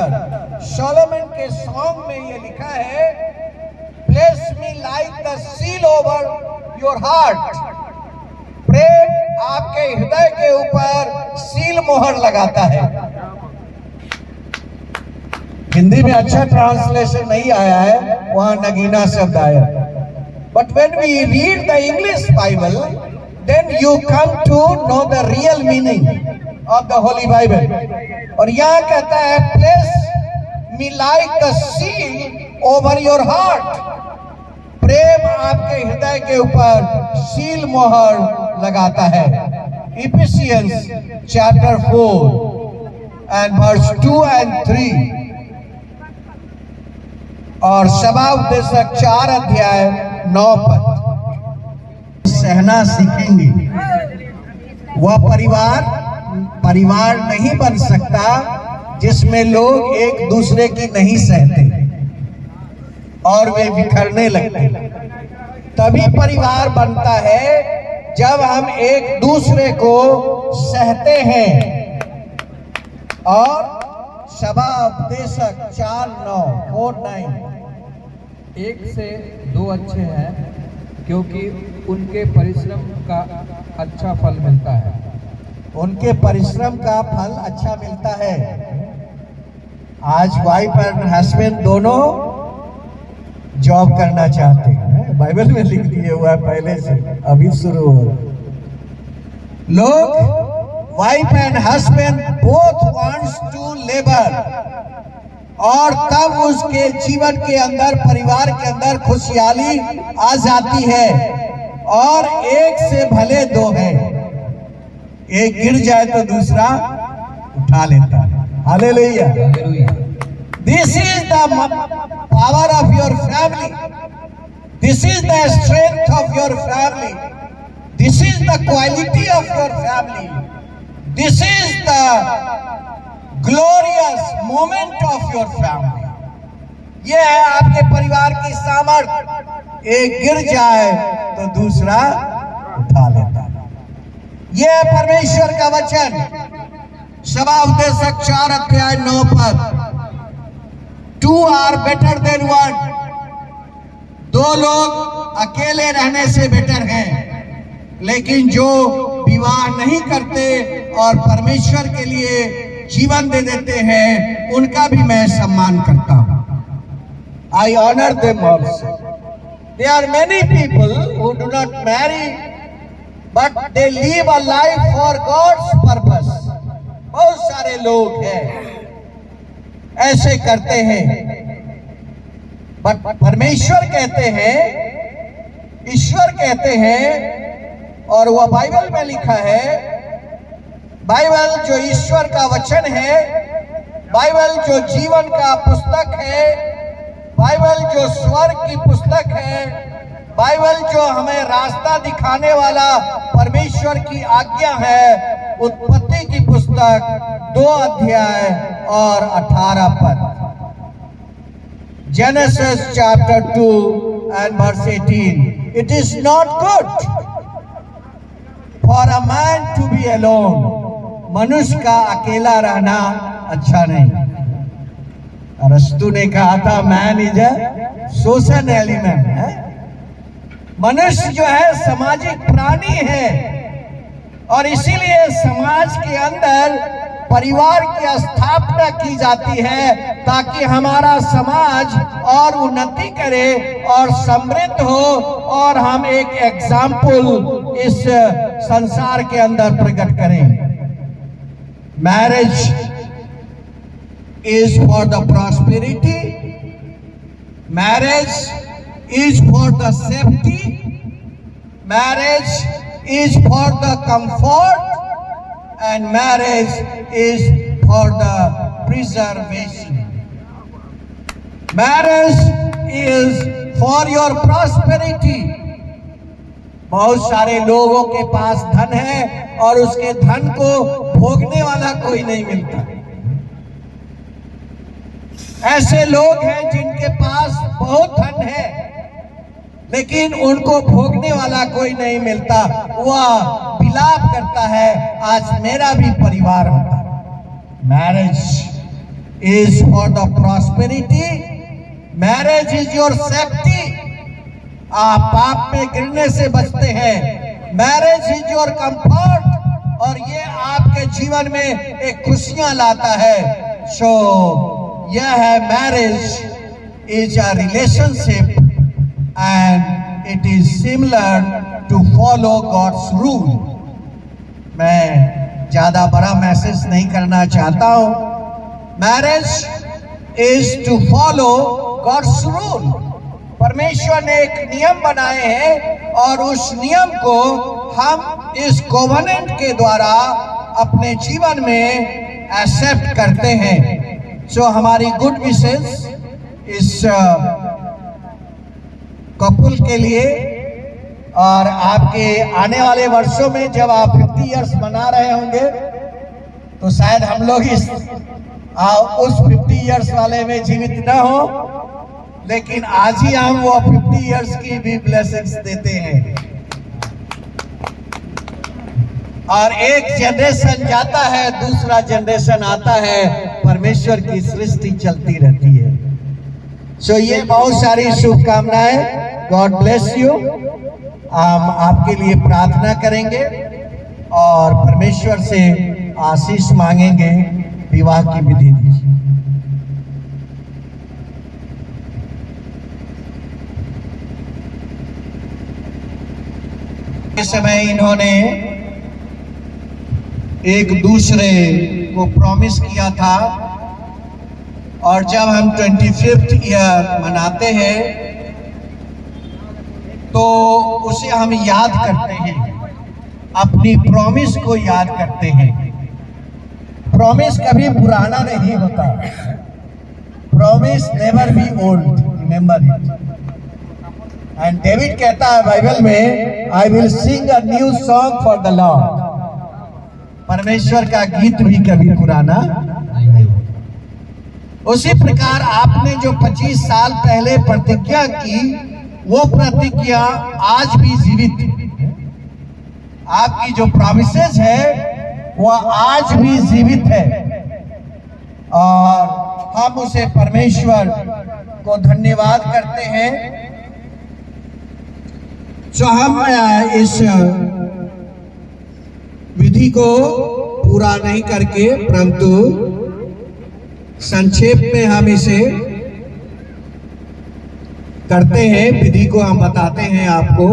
अंदर सोलोमन के सॉन्ग में ये लिखा है, place me like the seal over your heart. प्रेम आपके हृदय के ऊपर सील मोहर लगाता है। हिंदी में अच्छा ट्रांसलेशन नहीं आया है, वहां नगीना शब्द आया। But when we read the English Bible, then you come to know the real meaning of the Holy Bible. और यहाँ कहता है, place me like the seal over your heart. प्रेम आपके हृदय के ऊपर सील मोहर लगाता है। Ephesians chapter 4 and verse 2 and 3 और सभा उपदेशक 4 अध्याय 9 पद। सहना सीखेंगे। वह परिवार नहीं बन सकता जिसमें लोग एक दूसरे की नहीं सहते और वे बिखरने लगते। तभी परिवार बनता है जब हम एक दूसरे को सहते हैं। और सभा उपदेशक 4:9 एक से दो अच्छे हैं क्योंकि उनके परिश्रम का अच्छा फल मिलता है। उनके परिश्रम का फल अच्छा मिलता है। आज वाइफ और हस्बैंड दोनों जॉब करना चाहते हैं, बाइबल में लिख दिए हुआ है पहले से, अभी शुरू हो। लोग wife and husband both wants to labour, और तब उसके जीवन के अंदर, परिवार के अंदर खुशहाली आ जाती है। और एक से भले दो है, एक गिर जाए तो दूसरा उठा लेता है। Hallelujah. This is the power of your family, this is the strength of your family, this is the quality of your family, this is the glorious moment of your family. यह है आपके परिवार की सामर्थ्य। एक गिर जाए तो दूसरा उठा लेता है। यह है परमेश्वर का वचन। सभा उपदेशक 4 अध्याय 9 पद। 2 are better than 1। 2 लोग अकेले रहने से बेटर हैं। लेकिन जो विवाह नहीं करते और परमेश्वर के लिए जीवन दे देते हैं, उनका भी मैं सम्मान करता हूं। I honor them also. There are many people who do not marry, but they live a life for God's purpose. बहुत सारे लोग हैं ऐसे करते हैं, बट परमेश्वर कहते हैं, ईश्वर कहते हैं, और वह बाइबल में लिखा है। बाइबल जो ईश्वर का वचन है, बाइबल जो जीवन का पुस्तक है, बाइबल जो स्वर्ग की पुस्तक है, बाइबल जो हमें रास्ता दिखाने वाला परमेश्वर की आज्ञा है। उत्पत्ति की पुस्तक 2 अध्याय और 18 पद। Genesis chapter 2 and verse 18. It is not good for a man to be alone. मनुष्य का अकेला रहना अच्छा नहीं। अरस्तु ने कहा था, man is a social element है। मनुष्य जो है सामाजिक प्राणी है, और इसीलिए समाज के अंदर परिवार की स्थापना की जाती है, ताकि हमारा समाज और उन्नति करे और समृद्ध हो, और हम एक एग्जाम्पल इस संसार के अंदर प्रकट करें। Marriage is for the prosperity, marriage is for the safety, marriage is for the comfort, and marriage is for the preservation. Marriage is for your prosperity. बहुत सारे लोगों के पास धन है और उसके धन को भोगने वाला कोई नहीं मिलता। ऐसे लोग हैं जिनके पास बहुत धन है, लेकिन उनको भोगने वाला कोई नहीं मिलता। वह विलाप करता है, आज मेरा भी परिवार होता। Marriage is for the prosperity, marriage is your safety. आप पाप में गिरने से बचते हैं, मैरिज इज योर कंफर्ट, और ये आपके जीवन में एक खुशियां लाता है। सो यह है marriage is a relationship and it is similar to follow God's rule. मैं ज्यादा बड़ा मैसेज नहीं करना चाहता हूं। Marriage is to follow God's rule. परमेश्वर ने एक नियम बनाए हैं और उस नियम को हम इस कोवेनेंट के द्वारा अपने जीवन में एक्सेप्ट करते हैं। सो हमारी गुड विशेस इस कपल के लिए, और आपके आने वाले वर्षों में जब आप 50 इयर्स मना रहे होंगे तो शायद हम लोग उस 50 इयर्स वाले में जीवित न हो, लेकिन आज ही हम वो 50 इयर्स की भी ब्लेसिंग्स देते हैं। और एक जनरेशन जाता है, दूसरा जनरेशन आता है, परमेश्वर की सृष्टि चलती रहती है। सो ये बहुत सारी शुभकामनाएं। God bless you. हम आपके लिए प्रार्थना करेंगे और परमेश्वर से आशीष मांगेंगे। विवाह की विधि दीजिए। इस समय इन्होंने एक दूसरे को प्रॉमिस किया था, और जब हम 25th ईयर मनाते हैं तो उसे हम याद करते हैं, अपनी प्रॉमिस को याद करते हैं। प्रॉमिस कभी पुराना नहीं होता। Promise never be old, remember it. And David कहता है बाइबल में, I will sing a new song for the Lord. परमेश्वर का गीत भी कभी पुराना नहीं। उसी प्रकार आपने जो 25 साल पहले प्रतिज्ञा की, वो प्रतिज्ञा आज भी जीवित है। आपकी जो प्रॉमिसेस है वह आज भी जीवित है, और हम उसे परमेश्वर को धन्यवाद करते हैं। जो हम इस विधि को पूरा नहीं करके, परंतु संक्षेप में हम इसे करते हैं, विधि को हम बताते हैं आपको।